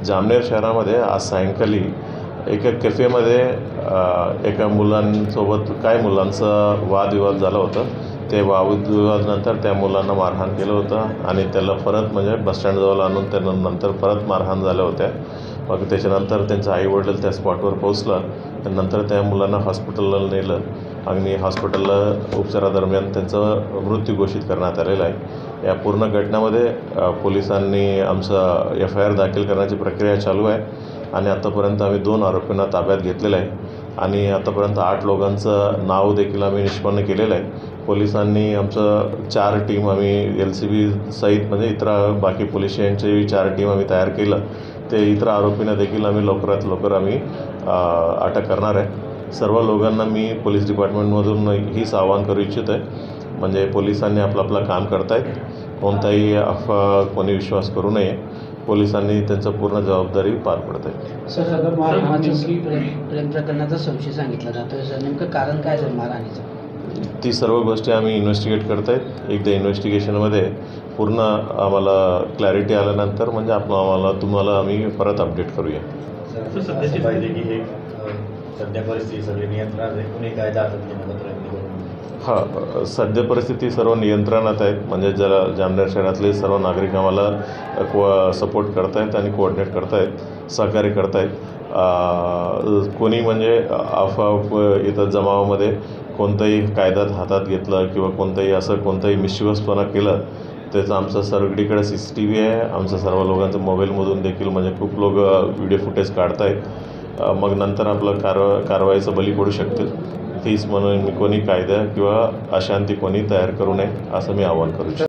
जामनेर शहरामध्ये आज सायंकाळी एका कॅफेमध्ये एका मुलांसोबत काही मुलांचा वादविवाद झाला होता। ते वादविवादानंतर त्या मुलांना मारहाण केलं होतं आणि त्याला परत म्हणजे बसस्टँडजवळ आणून त्यानंतर परत मारहाण झाल्या होत्या। मग त्याच्यानंतर त्यांचे आईवडील त्या स्पॉटवर पोहोचला। त्यानंतर त्या मुलांना हॉस्पिटलला नेलं आणि हॉस्पिटलला उपचारादरम्यान त्यांचा मृत्यू घोषित करण्यात आलेला आहे। या पूर्ण घटनेमध्ये पोलिसांनी आमचा FIR दाखल करण्याची प्रक्रिया चालू आहे आणि आतापर्यंत आम्ही 2 आरोपींना ताब्यात घेतलेलं आहे आणि आतापर्यंत 8 लोकांचं नाव देखील आम्ही निष्पन्न केलेलं आहे। पोलिसांनी आमचं 4 टीम आम्ही LCB सहित म्हणजे इतर बाकी पोलीस स्टेशनची 4 टीम आम्ही तयार केलं। ते इतर आरोपींना देखील आम्ही लवकरात लवकर आम्ही अटक करणार आहे। सर्व लोकांना मी पोलीस डिपार्टमेंटमधून हीच आवाहन करू इच्छित आहे, म्हणजे पोलिसांनी आपलं काम करतायत, कोणताही अफवा कोणी विश्वास करू नये। पोलिसांनी त्यांचं पूर्ण जबाबदारी पार पडत आहे। सर, अगर मारहाणीची प्रेम प्रकरणाचा संशय सांगितला जातो, सर नेमकं कारण काय सर मारहाणीचं? ती सर्व गोष्टी आम्ही इन्व्हेस्टिगेट करत आहेत। एकदा इन्व्हेस्टिगेशनमध्ये पूर्ण आम्हाला क्लॅरिटी आल्यानंतर म्हणजे तुम्हाला आम्ही परत अपडेट करूया। सध्याची पाहिजे की हे सध्या परिस्थिती सगळी नियंत्रणात आहे, कुणी कायदा हातात घेण्याचा प्रयत्न करू नये। सध्या परिस्थिती सर्व नियंत्रणात आहेत, म्हणजे जामनेर शहरातले सर्व नागरिक आम्हाला सपोर्ट करत आहेत आणि कोऑर्डिनेट करत आहेत, सहकार्य करत आहेत। कोणी म्हणजे अफवा इथं जमावामध्ये कोणताही कायदा हातात घेतलं किंवा कोणताही मिसचिवसपणा केलं त्याचं आमचं सगळीकडे CCTV आहे। आमचं सर्व लोकांचं मोबाईलमधून देखील म्हणजे खूप लोक व्हिडिओ फुटेज काढत आहेत। मग नंतर आपलं कारवाईचं बळी पडू शकतील। तीच म्हणून मी कोणी कायदा किंवा अशांती कोणी तयार करू नये असं मी आवाहन करू इच्छितो।